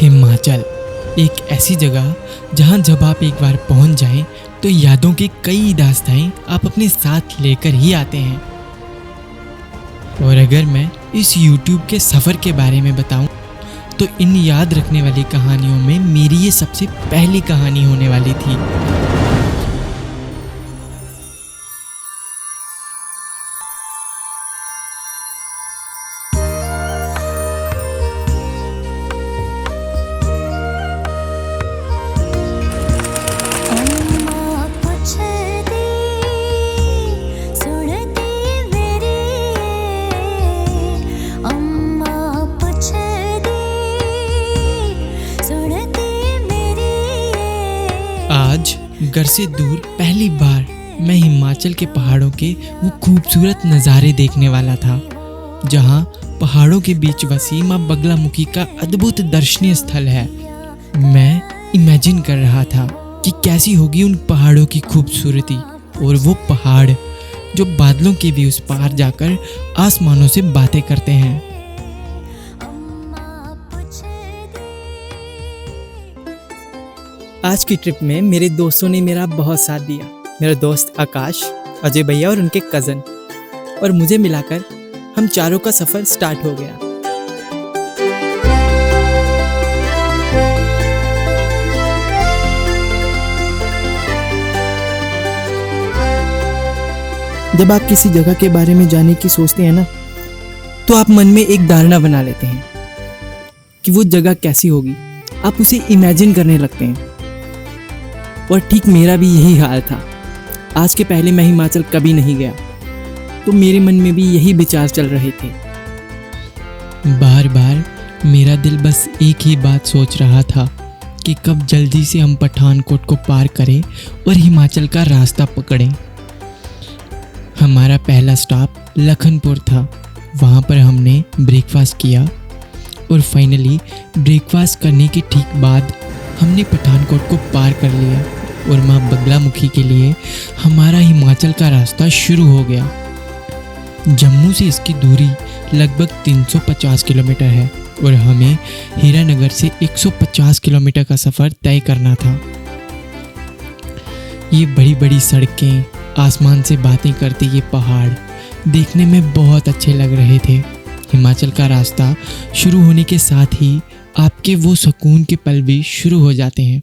हिमाचल एक ऐसी जगह जहां जब आप एक बार पहुंच जाएं तो यादों की कई दास्तानें आप अपने साथ लेकर ही आते हैं। और अगर मैं इस YouTube के सफ़र के बारे में बताऊं तो इन याद रखने वाली कहानियों में मेरी ये सबसे पहली कहानी होने वाली थी। आज घर से दूर पहली बार मैं हिमाचल के पहाड़ों के वो खूबसूरत नज़ारे देखने वाला था, जहां पहाड़ों के बीच बसी माँ बगलामुखी का अद्भुत दर्शनीय स्थल है। मैं इमेजिन कर रहा था कि कैसी होगी उन पहाड़ों की खूबसूरती और वो पहाड़ जो बादलों के भी उस पार जाकर आसमानों से बातें करते हैं। आज की ट्रिप में मेरे दोस्तों ने मेरा बहुत साथ दिया। मेरा दोस्त आकाश, अजय भैया और उनके कज़न और मुझे मिलाकर हम चारों का सफ़र स्टार्ट हो गया। जब आप किसी जगह के बारे में जानने की सोचते हैं ना, तो आप मन में एक धारणा बना लेते हैं कि वो जगह कैसी होगी। आप उसे इमेजिन करने लगते हैं और ठीक मेरा भी यही हाल था। आज के पहले मैं हिमाचल कभी नहीं गया, तो मेरे मन में भी यही विचार चल रहे थे। बार बार मेरा दिल बस एक ही बात सोच रहा था कि कब जल्दी से हम पठानकोट को पार करें और हिमाचल का रास्ता पकड़ें। हमारा पहला स्टॉप लखनपुर था। वहाँ पर हमने ब्रेकफास्ट किया और फाइनली ब्रेकफास्ट करने के ठीक बाद हमने पठानकोट को पार कर लिया और माँ बगलामुखी के लिए हमारा हिमाचल का रास्ता शुरू हो गया। जम्मू से इसकी दूरी लगभग 350 किलोमीटर है और हमें हीरानगर से 150 किलोमीटर का सफ़र तय करना था। ये बड़ी बड़ी सड़कें, आसमान से बातें करते ये पहाड़ देखने में बहुत अच्छे लग रहे थे। हिमाचल का रास्ता शुरू होने के साथ ही आपके वो सुकून के पल भी शुरू हो जाते हैं।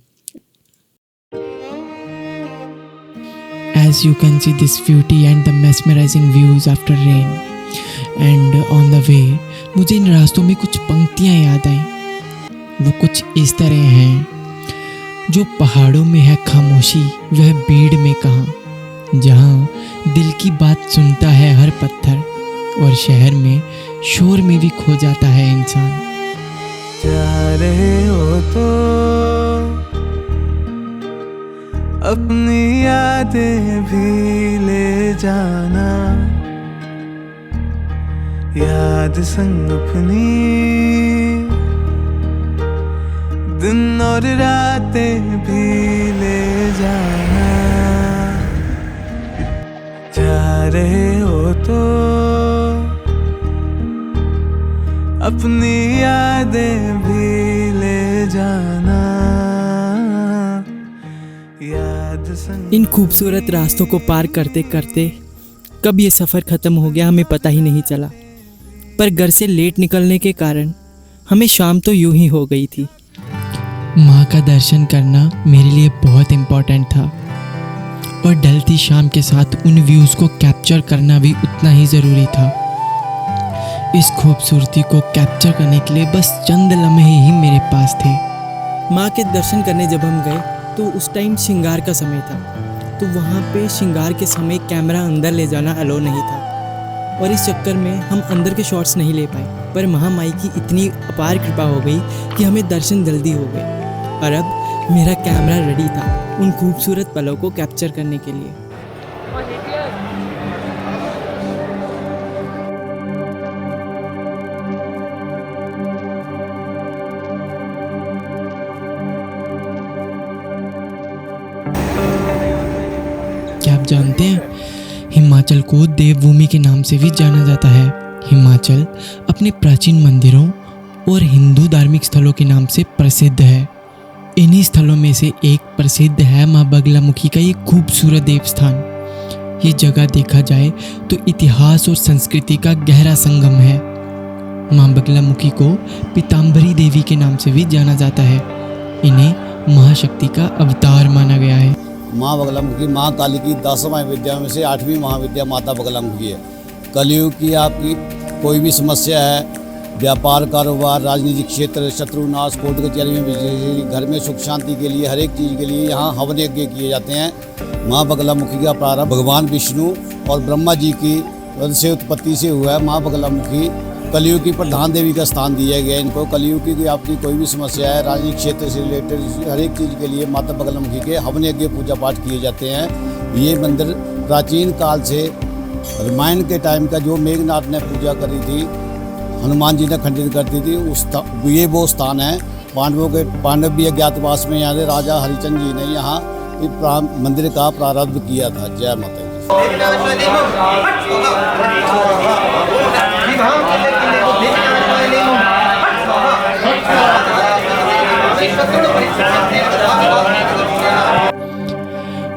As you can see this beauty and the mesmerizing views after rain and on the way, मुझे इन रास्तों में कुछ पंक्तियाँ याद आईं। वो कुछ इस तरह हैं, जो पहाड़ों में है खामोशी वह भीड़ में कहाँ, जहाँ दिल की बात सुनता है हर पत्थर और शहर में शोर में भी खो जाता है इंसान। जा रहे हो तो अपनी यादें भी ले जाना, याद संग अपनी दिन और रातें भी ले जाना। जा रहे हो तो अपनी यादें भी ले जाना, याद संग। इन खूबसूरत रास्तों को पार करते करते कब ये सफ़र ख़त्म हो गया हमें पता ही नहीं चला। पर घर से लेट निकलने के कारण हमें शाम तो यूं ही हो गई थी। माँ का दर्शन करना मेरे लिए बहुत इम्पोर्टेंट था और ढलती शाम के साथ उन व्यूज़ को कैप्चर करना भी उतना ही ज़रूरी था। इस खूबसूरती को कैप्चर करने के लिए बस चंद लम्हे ही मेरे पास थे। माँ के दर्शन करने जब हम गए तो उस टाइम श्रृंगार का समय था, तो वहाँ पे श्रृंगार के समय कैमरा अंदर ले जाना अलो नहीं था और इस चक्कर में हम अंदर के शॉट्स नहीं ले पाए। पर महामाई की इतनी अपार कृपा हो गई कि हमें दर्शन जल्दी हो गए और अब मेरा कैमरा रेडी था उन खूबसूरत पलों को कैप्चर करने के लिए। क्या आप जानते हैं, हिमाचल को देवभूमि के नाम से भी जाना जाता है। हिमाचल अपने प्राचीन मंदिरों और हिंदू धार्मिक स्थलों के नाम से प्रसिद्ध है। इन्हीं स्थलों में से एक प्रसिद्ध है माँ बगलामुखी का ये खूबसूरत देवस्थान। ये जगह देखा जाए तो इतिहास और संस्कृति का गहरा संगम है। माँ बगलामुखी को पीताम्बरी देवी के नाम से भी जाना जाता है। इन्हें महाशक्ति का अवतार माना गया है। माँ बगलामुखी माँ काली की 10 महाविद्या में से 8वीं महाविद्या माता बगलामुखी है। कलयुग की आपकी कोई भी समस्या है, व्यापार, कारोबार, राजनीतिक क्षेत्र, शत्रुनाश, कोर्ट कचहरी में बिजली, घर में सुख शांति के लिए, हर एक चीज़ के लिए यहाँ हवन यज्ञ किए जाते हैं। माँ बगलामुखी का प्रारंभ भगवान विष्णु और ब्रह्मा जी की वध से उत्पत्ति से हुआ है। माँ बगलामुखी कलयुग की प्रधान देवी का स्थान दिया गया है इनको। कलयुग की आपकी कोई भी समस्या है, राजनीतिक क्षेत्र से रिलेटेड हर एक चीज़ के लिए माता बगलामुखी के हवन यज्ञ पूजा पाठ किए जाते हैं। ये मंदिर प्राचीन काल से रामायण के टाइम का जो मेघनाथ ने पूजा करी थी, हनुमान जी ने खंडित करती थी, ये वो स्थान है। पांडव भी अज्ञातवास में यहाँ से राजा हरिचंद्र जी ने यहाँ मंदिर का प्रारंभ किया था। जय माता दी।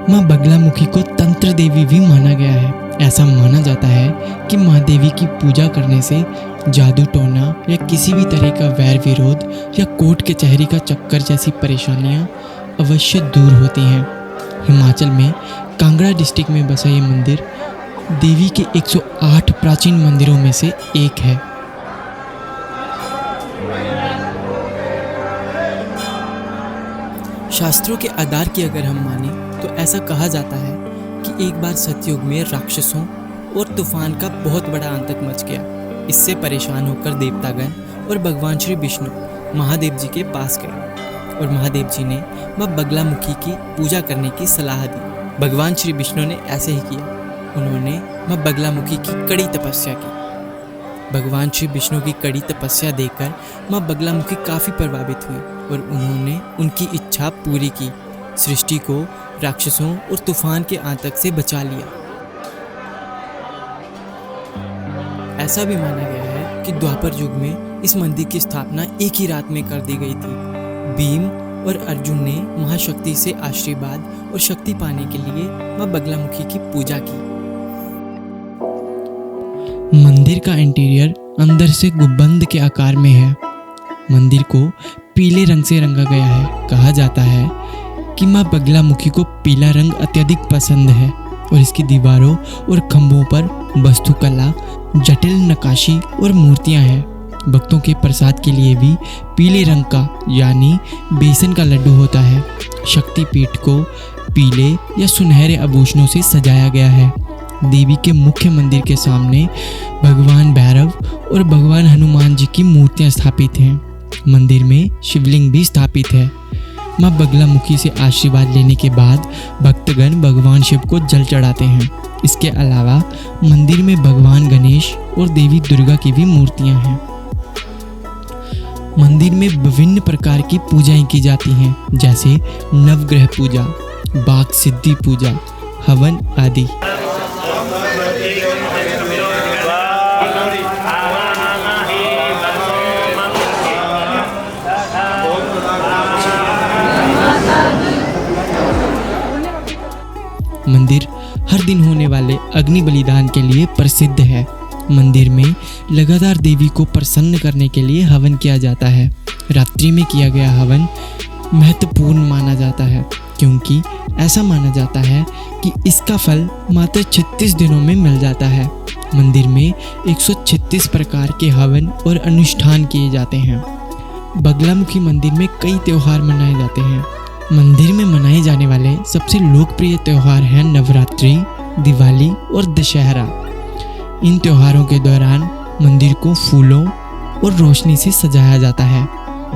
माँ बगलामुखी को तंत्र देवी भी माना गया है। ऐसा माना जाता है कि माँ देवी की पूजा करने से जादू टोना या किसी भी तरह का वैर विरोध या कोर्ट कचहरी का चक्कर जैसी परेशानियाँ अवश्य दूर होती हैं। हिमाचल में कांगड़ा डिस्ट्रिक्ट में बसा ये मंदिर देवी के 108 प्राचीन मंदिरों में से एक है। शास्त्रों के आधार की अगर हम माने तो ऐसा कहा जाता है कि एक बार सतयुग में राक्षसों और तूफान का बहुत बड़ा आतंक मच गया। इससे परेशान होकर देवतागण और भगवान श्री विष्णु महादेव जी के पास गए और महादेव जी ने माँ बगलामुखी की पूजा करने की सलाह दी। भगवान श्री विष्णु ने ऐसे ही किया। उन्होंने माँ बगलामुखी की कड़ी तपस्या की। भगवान श्री विष्णु की कड़ी तपस्या देखकर माँ बगलामुखी काफ़ी प्रभावित हुई और उन्होंने उनकी इच्छा पूरी की। सृष्टि को राक्षसों और तूफान के आतंक से बचा लिया। ऐसा भी माना गया है कि द्वापर युग में इस मंदिर की स्थापना एक ही रात में कर दी गई थी। भीम और अर्जुन ने महाशक्ति से आशीर्वाद और शक्ति पाने के लिए माँ बगलामुखी की पूजा की। मंदिर का इंटीरियर अंदर से गुंबद के आकार में है। मंदिर को पीले रंग से रंगा गया है। कहा जाता है कि माँ बगलामुखी को पीला रंग अत्यधिक पसंद है और इसकी दीवारों और खंभों पर वास्तुकला, जटिल नक्काशी और मूर्तियां हैं। भक्तों के प्रसाद के लिए भी पीले रंग का यानी बेसन का लड्डू होता है। शक्तिपीठ को पीले या सुनहरे आभूषणों से सजाया गया है। देवी के मुख्य मंदिर के सामने भगवान भैरव और भगवान हनुमान जी की मूर्तियां स्थापित हैं। मंदिर में शिवलिंग भी स्थापित है। माँ बगलामुखी से आशीर्वाद लेने के बाद भक्तगण भगवान शिव को जल चढ़ाते हैं। इसके अलावा मंदिर में भगवान गणेश और देवी दुर्गा की भी मूर्तियां हैं। मंदिर में विभिन्न प्रकार की पूजाएं की जाती हैं, जैसे नवग्रह पूजा, बाघ सिद्धि पूजा, हवन आदि। मंदिर हर दिन होने वाले अग्नि बलिदान के लिए प्रसिद्ध है। मंदिर में लगातार देवी को प्रसन्न करने के लिए हवन किया जाता है। रात्रि में किया गया हवन महत्वपूर्ण माना जाता है, क्योंकि ऐसा माना जाता है कि इसका फल मात्र 36 दिनों में मिल जाता है। मंदिर में 136 प्रकार के हवन और अनुष्ठान किए जाते हैं। बगलामुखी मंदिर में कई त्योहार मनाए जाते हैं। मंदिर में मनाए जाने वाले सबसे लोकप्रिय त्योहार हैं नवरात्रि, दिवाली और दशहरा। इन त्योहारों के दौरान मंदिर को फूलों और रोशनी से सजाया जाता है।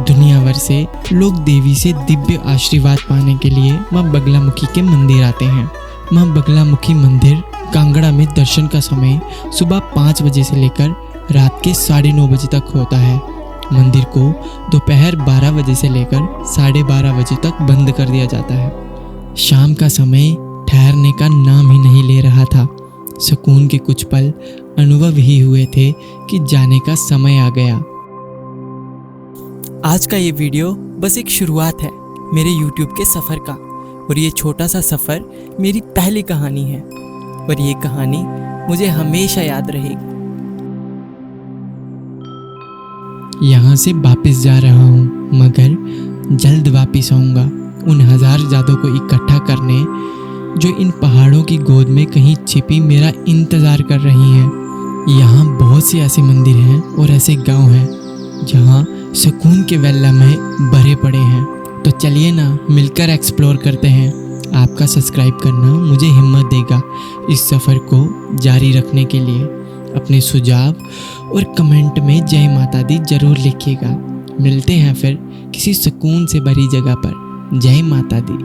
दुनिया भर से लोग देवी से दिव्य आशीर्वाद पाने के लिए माँ बगलामुखी के मंदिर आते हैं। माँ बगलामुखी मंदिर कांगड़ा में दर्शन का समय सुबह 5 बजे से लेकर रात के 9:30 बजे तक होता है। मंदिर को दोपहर 12 बजे से लेकर 12:30 बजे तक बंद कर दिया जाता है। शाम का समय ठहरने का नाम ही नहीं ले रहा था। सुकून के कुछ पल अनुभव ही हुए थे कि जाने का समय आ गया। आज का ये वीडियो बस एक शुरुआत है मेरे YouTube के सफ़र का, और ये छोटा सा सफ़र मेरी पहली कहानी है, और ये कहानी मुझे हमेशा याद रहेगी। यहाँ से वापस जा रहा हूँ, मगर जल्द वापस आऊँगा उन हजार यादों को इकट्ठा करने जो इन पहाड़ों की गोद में कहीं छिपी मेरा इंतज़ार कर रही हैं। यहाँ बहुत से ऐसे मंदिर हैं और ऐसे गांव हैं जहाँ सुकून के वे लम्हे भरे पड़े हैं। तो चलिए ना, मिलकर एक्सप्लोर करते हैं। आपका सब्सक्राइब करना मुझे हिम्मत देगा इस सफ़र को जारी रखने के लिए। अपने सुझाव और कमेंट में जय माता दी ज़रूर लिखिएगा। मिलते हैं फिर किसी सुकून से भरी जगह पर। जय माता दी।